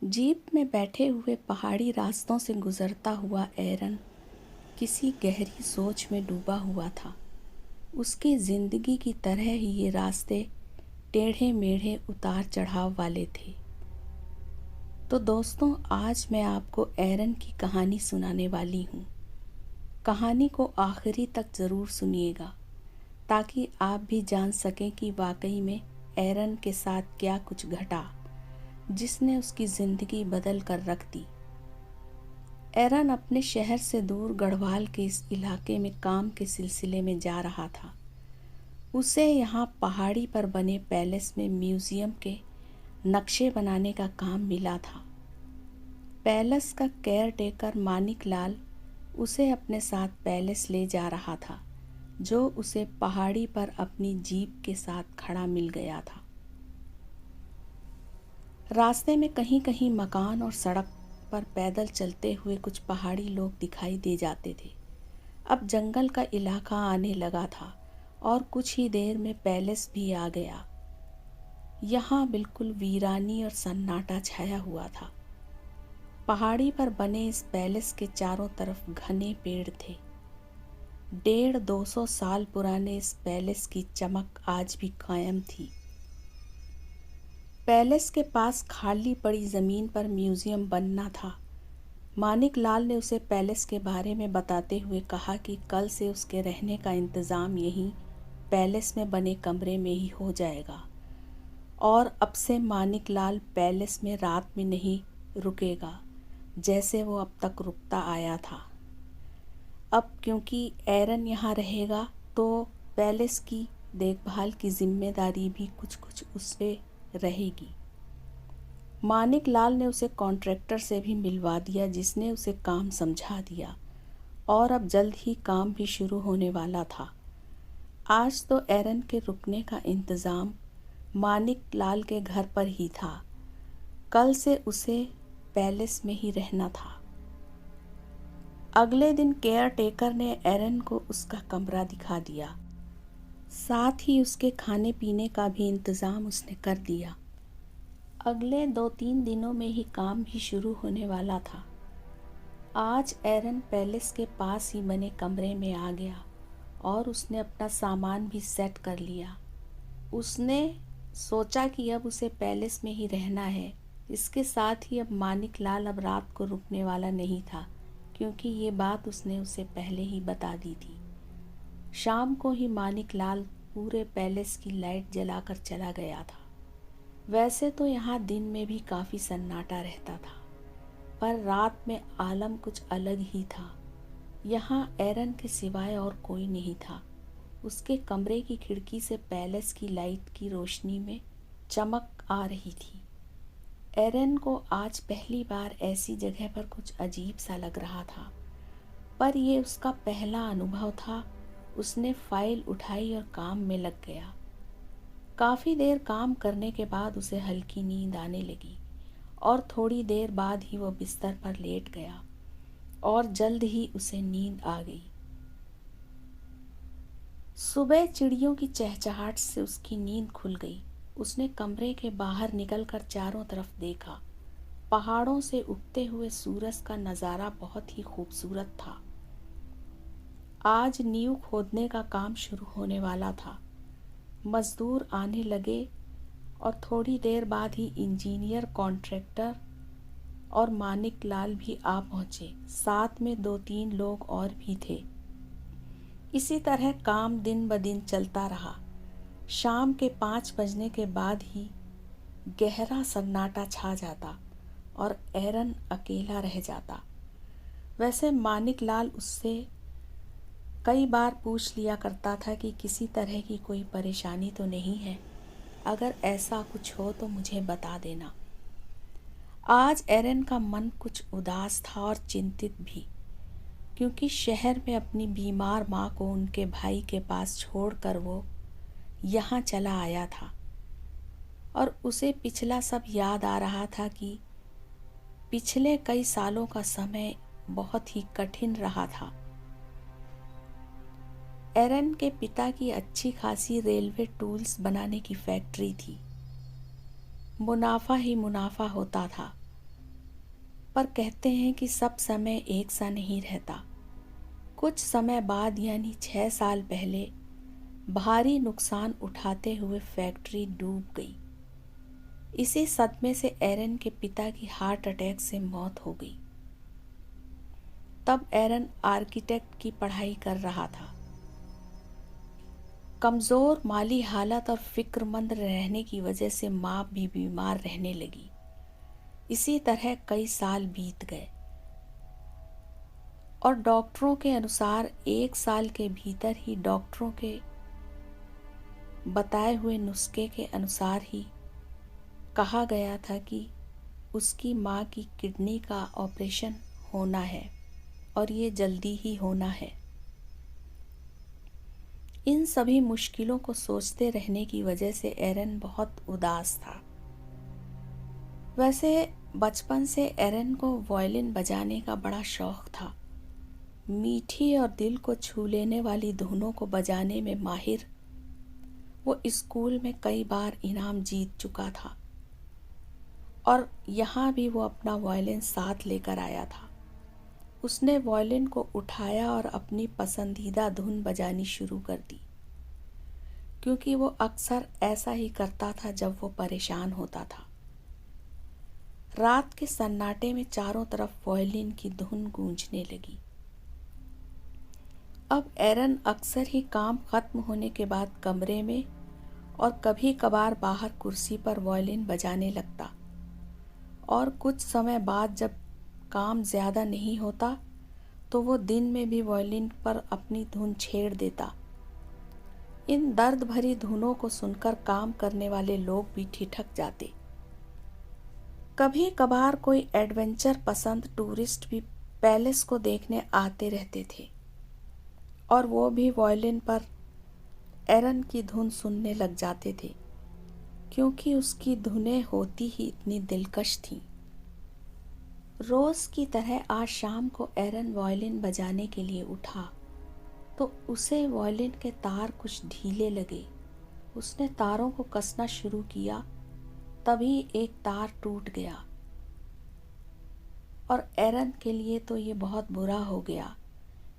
Jeep में बैठे हुए पहाड़ी रास्तों से गुजरता हुआ एरन किसी गहरी सोच में डूबा हुआ था। उसकी जिंदगी की तरह ही ये रास्ते टेढ़े मेढ़े उतार चढ़ाव वाले थे। तो दोस्तों, आज मैं आपको एरन की कहानी सुनाने वाली हूँ। कहानी को आखिरी तक ज़रूर सुनिएगा ताकि आप भी जान सकें कि वाकई में एरन के साथ क्या कुछ घटा जिसने उसकी ज़िंदगी बदल कर रख दी। एरन अपने शहर से दूर गढ़वाल के इस इलाके में काम के सिलसिले में जा रहा था। उसे यहाँ पहाड़ी पर बने पैलेस में म्यूज़ियम के नक्शे बनाने का काम मिला था। पैलेस का केयर टेकर मानिक लाल उसे अपने साथ पैलेस ले जा रहा था, जो उसे पहाड़ी पर अपनी जीप के साथ खड़ा मिल गया था। रास्ते में कहीं कहीं मकान और सड़क पर पैदल चलते हुए कुछ पहाड़ी लोग दिखाई दे जाते थे। अब जंगल का इलाका आने लगा था और कुछ ही देर में पैलेस भी आ गया। यहाँ बिल्कुल वीरानी और सन्नाटा छाया हुआ था। पहाड़ी पर बने इस पैलेस के चारों तरफ घने पेड़ थे। 150-200 साल पुराने इस पैलेस की चमक आज भी कायम थी। पैलेस के पास खाली पड़ी ज़मीन पर म्यूज़ियम बनना था। मानिक लाल ने उसे पैलेस के बारे में बताते हुए कहा कि कल से उसके रहने का इंतज़ाम यहीं पैलेस में बने कमरे में ही हो जाएगा और अब से मानिक लाल पैलेस में रात में नहीं रुकेगा जैसे वो अब तक रुकता आया था। अब क्योंकि एरन यहाँ रहेगा तो पैलेस की देखभाल की जिम्मेदारी भी कुछ कुछ उस पे रहेगी। मानिक लाल ने उसे कॉन्ट्रैक्टर से भी मिलवा दिया जिसने उसे काम समझा दिया और अब जल्द ही काम भी शुरू होने वाला था। आज तो एरन के रुकने का इंतज़ाम मानिक लाल के घर पर ही था। कल से उसे पैलेस में ही रहना था। अगले दिन केयर टेकर ने एरन को उसका कमरा दिखा दिया। साथ ही उसके खाने पीने का भी इंतज़ाम उसने कर दिया। अगले 2-3 दिनों में ही काम भी शुरू होने वाला था। आज एरन पैलेस के पास ही बने कमरे में आ गया और उसने अपना सामान भी सेट कर लिया। उसने सोचा कि अब उसे पैलेस में ही रहना है। इसके साथ ही अब मानिक लाल अब रात को रुकने वाला नहीं था, क्योंकि ये बात उसने उसे पहले ही बता दी थी। शाम को ही मानिक लाल पूरे पैलेस की लाइट जलाकर चला गया था। वैसे तो यहाँ दिन में भी काफ़ी सन्नाटा रहता था, पर रात में आलम कुछ अलग ही था। यहाँ एरन के सिवाय और कोई नहीं था। उसके कमरे की खिड़की से पैलेस की लाइट की रोशनी में चमक आ रही थी। एरन को आज पहली बार ऐसी जगह पर कुछ अजीब सा लग रहा था, पर यह उसका पहला अनुभव था। उसने फाइल उठाई और काम में लग गया। काफ़ी देर काम करने के बाद उसे हल्की नींद आने लगी और थोड़ी देर बाद ही वो बिस्तर पर लेट गया और जल्द ही उसे नींद आ गई। सुबह चिड़ियों की चहचहाट से उसकी नींद खुल गई। उसने कमरे के बाहर निकलकर चारों तरफ देखा। पहाड़ों से उगते हुए सूरज का नज़ारा बहुत ही खूबसूरत था। आज नींव खोदने का काम शुरू होने वाला था। मजदूर आने लगे और थोड़ी देर बाद ही इंजीनियर, कॉन्ट्रैक्टर और मानिक लाल भी आ पहुँचे। साथ में 2-3 लोग और भी थे। इसी तरह काम दिन ब दिन चलता रहा। शाम के 5 बजने के बाद ही गहरा सन्नाटा छा जाता और एरन अकेला रह जाता। वैसे मानिक लाल उससे कई बार पूछ लिया करता था कि किसी तरह की कोई परेशानी तो नहीं है, अगर ऐसा कुछ हो तो मुझे बता देना। आज एरन का मन कुछ उदास था और चिंतित भी, क्योंकि शहर में अपनी बीमार माँ को उनके भाई के पास छोड़कर वो यहाँ चला आया था और उसे पिछला सब याद आ रहा था कि पिछले कई सालों का समय बहुत ही कठिन रहा था। एरन के पिता की अच्छी खासी रेलवे टूल्स बनाने की फैक्ट्री थी। मुनाफा ही मुनाफा होता था। पर कहते हैं कि सब समय एक सा नहीं रहता। कुछ समय बाद यानी 6 साल पहले भारी नुकसान उठाते हुए फैक्ट्री डूब गई। इसी सदमे से एरन के पिता की हार्ट अटैक से मौत हो गई। तब एरन आर्किटेक्ट की पढ़ाई कर रहा था। कमज़ोर माली हालत और फिक्रमंद रहने की वजह से माँ भी बीमार रहने लगी। इसी तरह कई साल बीत गए और डॉक्टरों के अनुसार 1 साल के भीतर ही डॉक्टरों के बताए हुए नुस्खे के अनुसार ही कहा गया था कि उसकी माँ की किडनी का ऑपरेशन होना है और ये जल्दी ही होना है। इन सभी मुश्किलों को सोचते रहने की वजह से एरन बहुत उदास था। वैसे बचपन से एरन को वायलिन बजाने का बड़ा शौक था। मीठी और दिल को छू लेने वाली धुनों को बजाने में माहिर वो स्कूल में कई बार इनाम जीत चुका था और यहाँ भी वो अपना वायलिन साथ लेकर आया था। उसने वायलिन को उठाया और अपनी पसंदीदा धुन बजानी शुरू कर दी, क्योंकि वो अक्सर ऐसा ही करता था जब वो परेशान होता था। रात के सन्नाटे में चारों तरफ वायलिन की धुन गूंजने लगी। अब एरन अक्सर ही काम खत्म होने के बाद कमरे में और कभी कभार बाहर कुर्सी पर वायलिन बजाने लगता और कुछ समय बाद जब काम ज़्यादा नहीं होता तो वो दिन में भी वायलिन पर अपनी धुन छेड़ देता। इन दर्द भरी धुनों को सुनकर काम करने वाले लोग भी ठिठक जाते। कभी कभार कोई एडवेंचर पसंद टूरिस्ट भी पैलेस को देखने आते रहते थे और वो भी वायलिन पर एरन की धुन सुनने लग जाते थे, क्योंकि उसकी धुनें होती ही इतनी दिलकश थीं। रोज़ की तरह आज शाम को एरन वायलिन बजाने के लिए उठा तो उसे वायलिन के तार कुछ ढीले लगे। उसने तारों को कसना शुरू किया, तभी एक तार टूट गया और एरन के लिए तो ये बहुत बुरा हो गया,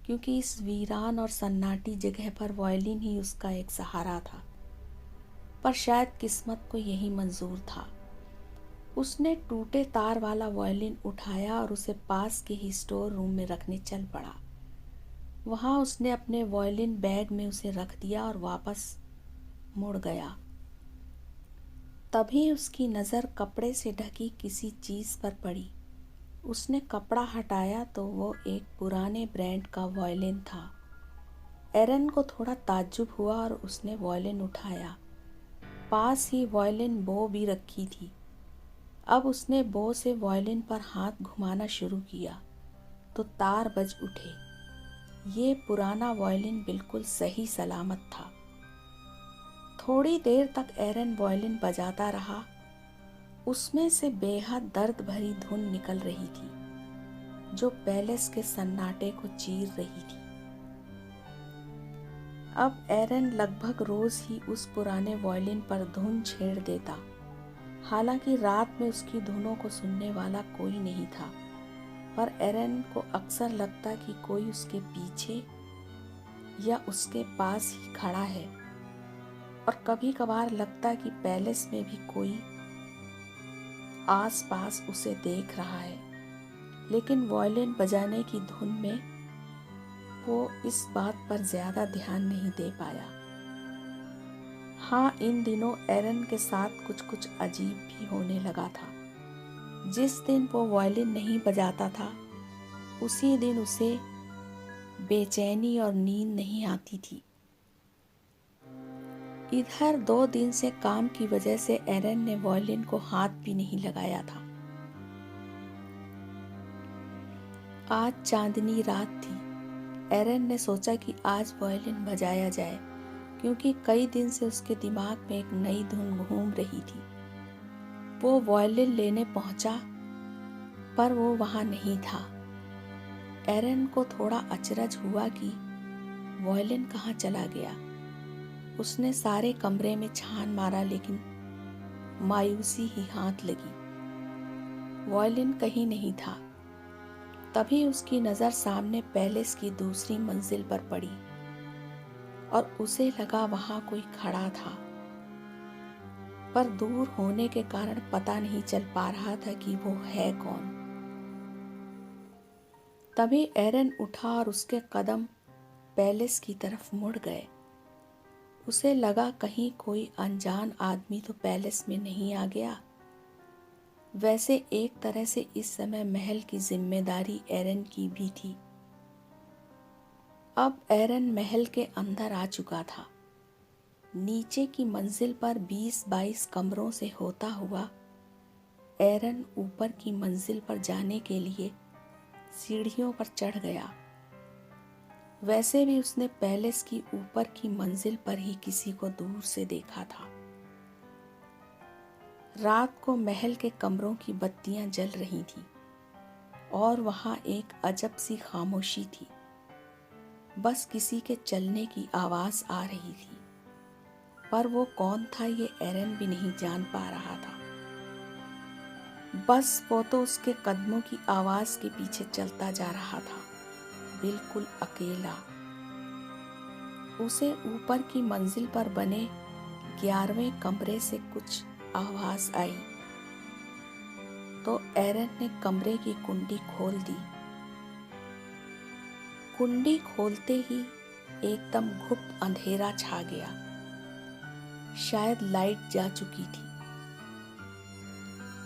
क्योंकि इस वीरान और सन्नाटी जगह पर वायलिन ही उसका एक सहारा था। पर शायद किस्मत को यही मंजूर था। उसने टूटे तार वाला वायलिन उठाया और उसे पास के ही स्टोर रूम में रखने चल पड़ा। वहाँ उसने अपने वायलिन बैग में उसे रख दिया और वापस मुड़ गया। तभी उसकी नज़र कपड़े से ढकी किसी चीज़ पर पड़ी। उसने कपड़ा हटाया तो वो एक पुराने ब्रांड का वायलिन था। एरन को थोड़ा ताज्जुब हुआ और उसने वायलिन उठाया। पास ही वायलिन बो भी रखी थी। अब उसने बो से वायलिन पर हाथ घुमाना शुरू किया तो तार बज उठे। ये पुराना वायलिन बिल्कुल सही सलामत था। थोड़ी देर तक एरन वायलिन बजाता रहा। उसमें से बेहद दर्द भरी धुन निकल रही थी, जो पैलेस के सन्नाटे को चीर रही थी। अब एरन लगभग रोज ही उस पुराने वायलिन पर धुन छेड़ देता। हालांकि रात में उसकी धुनों को सुनने वाला कोई नहीं था, पर एरन को अक्सर लगता कि कोई उसके पीछे या उसके पास ही खड़ा है और कभी कभार लगता कि पैलेस में भी कोई आस-पास उसे देख रहा है। लेकिन वायलिन बजाने की धुन में वो इस बात पर ज़्यादा ध्यान नहीं दे पाया। हाँ, इन दिनों एरन के साथ कुछ कुछ अजीब भी होने लगा था। जिस दिन वो वायलिन नहीं बजाता था, उसी दिन उसे बेचैनी और नींद नहीं आती थी। इधर 2 दिन से काम की वजह से एरन ने वायलिन को हाथ भी नहीं लगाया था। आज चांदनी रात थी। एरन ने सोचा कि आज वायलिन बजाया जाए, क्योंकि कई दिन से उसके दिमाग में एक नई धुन घूम रही थी। वो वायलिन लेने पहुंचा, पर वो वहां नहीं था। एरन को थोड़ा अचरज हुआ कि वायलिन कहाँ चला गया। उसने सारे कमरे में छान मारा, लेकिन मायूसी ही हाथ लगी। वायलिन कहीं नहीं था। तभी उसकी नज़र सामने पैलेस की दूसरी मंजिल पर पड़ी और उसे लगा वहां कोई खड़ा था, पर दूर होने के कारण पता नहीं चल पा रहा था कि वो है कौन। तभी एरन उठा और उसके कदम पैलेस की तरफ मुड़ गए। उसे लगा कहीं कोई अनजान आदमी तो पैलेस में नहीं आ गया। वैसे एक तरह से इस समय महल की जिम्मेदारी एरन की भी थी। अब एरन महल के अंदर आ चुका था। नीचे की मंजिल पर 20-22 कमरों से होता हुआ एरन ऊपर की मंजिल पर जाने के लिए सीढ़ियों पर चढ़ गया। वैसे भी उसने पैलेस की ऊपर की मंजिल पर ही किसी को दूर से देखा था। रात को महल के कमरों की बत्तियां जल रही थीं और वहां एक अजब सी खामोशी थी। बस किसी के चलने की आवाज आ रही थी, पर वो कौन था ये एरन भी नहीं जान पा रहा था। बस वो तो उसके कदमों की आवाज के पीछे चलता जा रहा था, बिल्कुल अकेला। उसे ऊपर की मंजिल पर बने 11वें कमरे से कुछ आवाज आई तो एरन ने कमरे की कुंडी खोल दी। कुंडी खोलते ही एकदम गुप्त अंधेरा छा गया। शायद लाइट जा चुकी थी।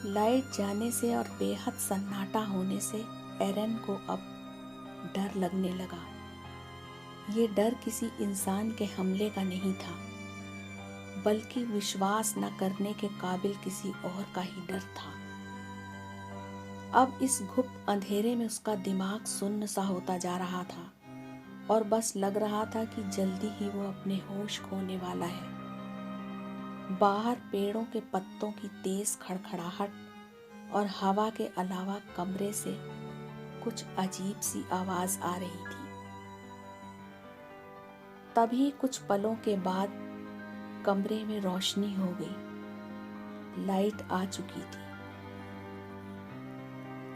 लाइट जाने से और बेहद सन्नाटा होने से एरन को अब डर लगने लगा। ये डर किसी इंसान के हमले का नहीं था, बल्कि विश्वास न करने के काबिल किसी और का ही डर था। अब इस गुप्त अंधेरे में उसका दिमाग सुन्न सा होता जा रहा था और बस लग रहा था कि जल्दी ही वो अपने होश खोने वाला है। बाहर पेड़ों के पत्तों की तेज खड़खड़ाहट और हवा के अलावा कमरे से कुछ अजीब सी आवाज आ रही थी। तभी कुछ पलों के बाद कमरे में रोशनी हो गई। लाइट आ चुकी थी।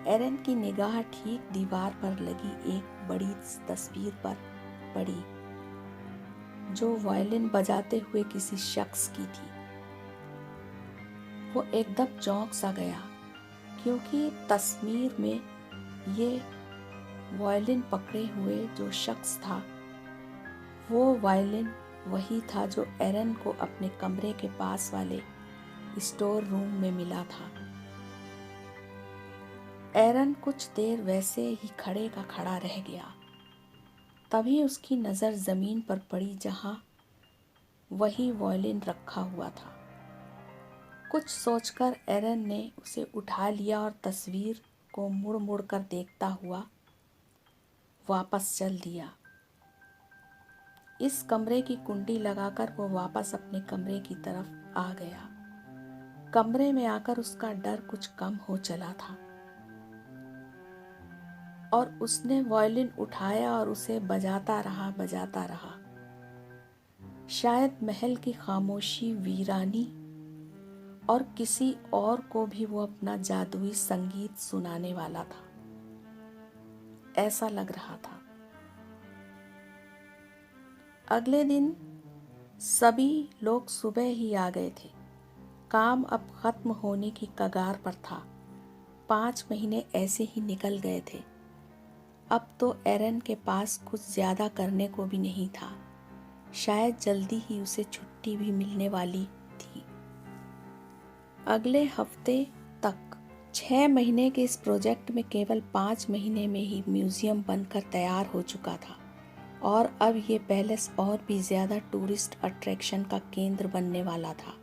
एरन की निगाह ठीक दीवार पर लगी एक बड़ी तस्वीर पर पड़ी, जो वायलिन बजाते हुए किसी शख्स की थी। वो एकदम चौंक सा गया, क्योंकि तस्वीर में ये वायलिन पकड़े हुए जो शख्स था, वो वायलिन वही था जो एरन को अपने कमरे के पास वाले स्टोर रूम में मिला था। एरन कुछ देर वैसे ही खड़े का खड़ा रह गया। तभी उसकी नज़र ज़मीन पर पड़ी, जहां वही वायलिन रखा हुआ था। कुछ सोचकर एरन ने उसे उठा लिया और तस्वीर को मुड़ मुड़ कर देखता हुआ वापस चल दिया। इस कमरे की कुंडी लगाकर वो वापस अपने कमरे की तरफ आ गया। कमरे में आकर उसका डर कुछ कम हो चला था और उसने वायलिन उठाया और उसे बजाता रहा। शायद महल की खामोशी, वीरानी और किसी और को भी वो अपना जादुई संगीत सुनाने वाला था, ऐसा लग रहा था। अगले दिन सभी लोग सुबह ही आ गए थे। काम अब खत्म होने की कगार पर था। 5 महीने ऐसे ही निकल गए थे। अब तो एरन के पास कुछ ज्यादा करने को भी नहीं था। शायद जल्दी ही उसे छुट्टी भी मिलने वाली थी। अगले हफ्ते तक 6 महीने के इस प्रोजेक्ट में केवल 5 महीने में ही म्यूजियम बनकर तैयार हो चुका था और अब ये पैलेस और भी ज्यादा टूरिस्ट अट्रैक्शन का केंद्र बनने वाला था।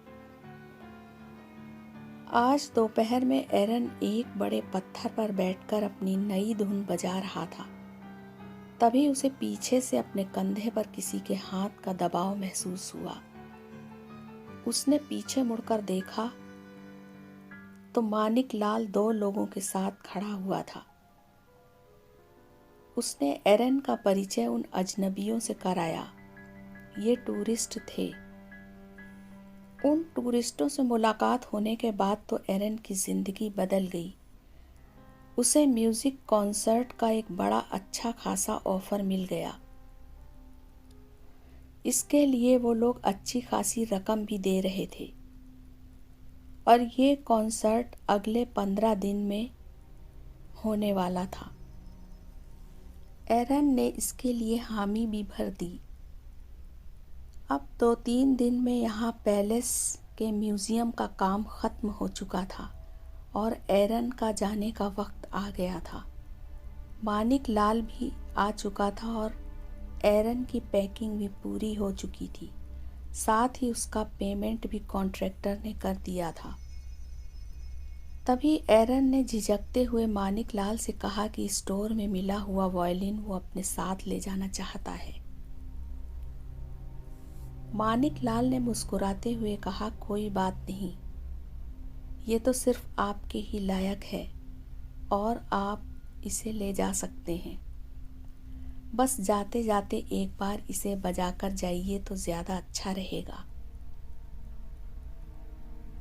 आज दोपहर में एरन एक बड़े पत्थर पर बैठकर अपनी नई धुन बजा रहा था। तभी उसे पीछे से अपने कंधे पर किसी के हाथ का दबाव महसूस हुआ। उसने पीछे मुड़कर देखा तो मानिक लाल 2 लोगों के साथ खड़ा हुआ था। उसने एरन का परिचय उन अजनबियों से कराया। ये टूरिस्ट थे। उन टूरिस्टों से मुलाकात होने के बाद तो एरन की जिंदगी बदल गई। उसे म्यूज़िक कॉन्सर्ट का एक बड़ा अच्छा खासा ऑफ़र मिल गया। इसके लिए वो लोग अच्छी खासी रकम भी दे रहे थे और ये कॉन्सर्ट अगले 15 दिन में होने वाला था। एरन ने इसके लिए हामी भी भर दी। अब 2-3 दिन में यहाँ पैलेस के म्यूज़ियम का काम ख़त्म हो चुका था और एरन का जाने का वक्त आ गया था। मानिक लाल भी आ चुका था और एरन की पैकिंग भी पूरी हो चुकी थी। साथ ही उसका पेमेंट भी कॉन्ट्रैक्टर ने कर दिया था। तभी एरन ने झिझकते हुए मानिक लाल से कहा कि स्टोर में मिला हुआ वायलिन वो अपने साथ ले जाना चाहता है। मानिक लाल ने मुस्कुराते हुए कहा, कोई बात नहीं, ये तो सिर्फ आपके ही लायक है और आप इसे ले जा सकते हैं। बस जाते जाते एक बार इसे बजाकर जाइए तो ज़्यादा अच्छा रहेगा।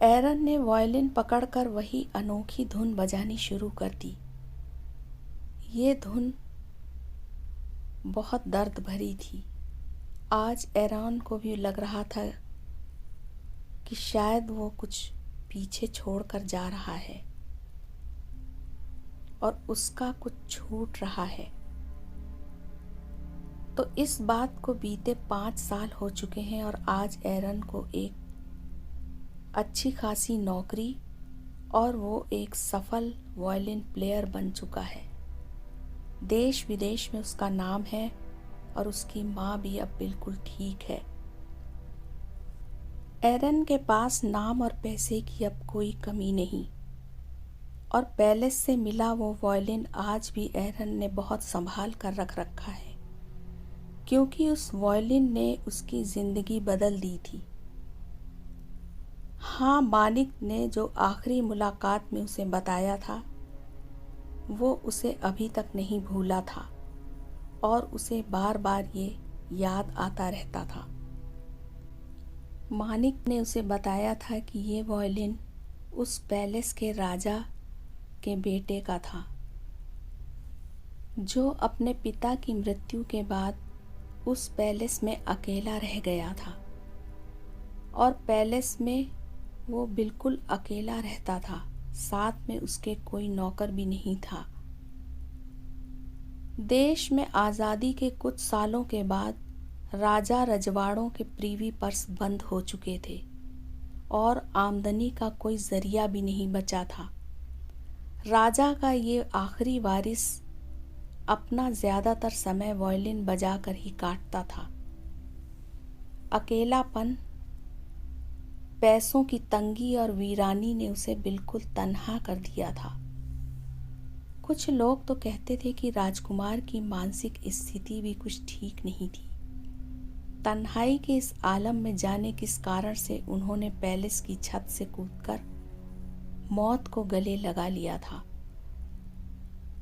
एरन ने वायलिन पकड़कर वही अनोखी धुन बजानी शुरू कर दी। ये धुन बहुत दर्द भरी थी। आज एरन को भी लग रहा था कि शायद वो कुछ पीछे छोड़कर जा रहा है और उसका कुछ छूट रहा है। तो इस बात को बीते 5 साल हो चुके हैं और आज एरन को एक अच्छी खासी नौकरी और वो एक सफल वायलिन प्लेयर बन चुका है। देश विदेश में उसका नाम है और उसकी माँ भी अब बिल्कुल ठीक है। एरन के पास नाम और पैसे की अब कोई कमी नहीं और पैलेस से मिला वो वायलिन आज भी एरन ने बहुत संभाल कर रख रखा है, क्योंकि उस वायलिन ने उसकी ज़िंदगी बदल दी थी। हाँ, मानिक ने जो आखिरी मुलाकात में उसे बताया था वो उसे अभी तक नहीं भूला था और उसे बार बार ये याद आता रहता था। मानिक ने उसे बताया था कि ये वायलिन उस पैलेस के राजा के बेटे का था जो अपने पिता की मृत्यु के बाद उस पैलेस में अकेला रह गया था और पैलेस में वो बिल्कुल अकेला रहता था। साथ में उसके कोई नौकर भी नहीं था। देश में आज़ादी के कुछ सालों के बाद राजा रजवाड़ों के प्रीवी पर्स बंद हो चुके थे और आमदनी का कोई जरिया भी नहीं बचा था। राजा का ये आखिरी वारिस अपना ज़्यादातर समय वायलिन बजाकर ही काटता था। अकेलापन, पैसों की तंगी और वीरानी ने उसे बिल्कुल तन्हा कर दिया था। कुछ लोग तो कहते थे कि राजकुमार की मानसिक स्थिति भी कुछ ठीक नहीं थी। तन्हाई के इस आलम में जाने किस कारण से उन्होंने पैलेस की छत से कूदकर मौत को गले लगा लिया था।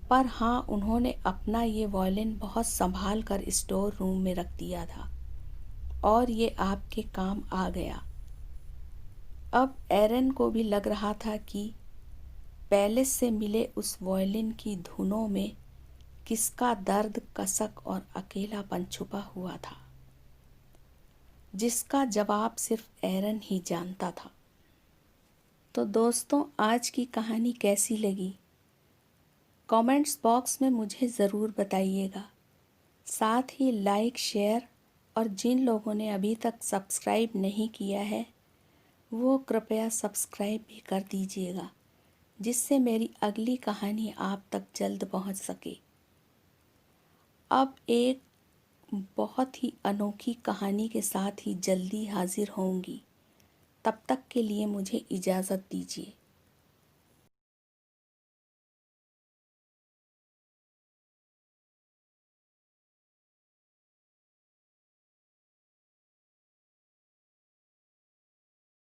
पर हाँ, उन्होंने अपना ये वायलिन बहुत संभाल कर स्टोर रूम में रख दिया था और ये आपके काम आ गया। अब एरन को भी लग रहा था कि पैलेस से मिले उस वायलिन की धुनों में किसका दर्द, कसक और अकेलापन छुपा हुआ था, जिसका जवाब सिर्फ एरन ही जानता था। तो दोस्तों, आज की कहानी कैसी लगी कमेंट्स बॉक्स में मुझे ज़रूर बताइएगा। साथ ही लाइक, शेयर और जिन लोगों ने अभी तक सब्सक्राइब नहीं किया है वो कृपया सब्सक्राइब भी कर दीजिएगा, जिससे मेरी अगली कहानी आप तक जल्द पहुंच सके। अब एक बहुत ही अनोखी कहानी के साथ ही जल्दी हाजिर होंगी। तब तक के लिए मुझे इजाज़त दीजिए।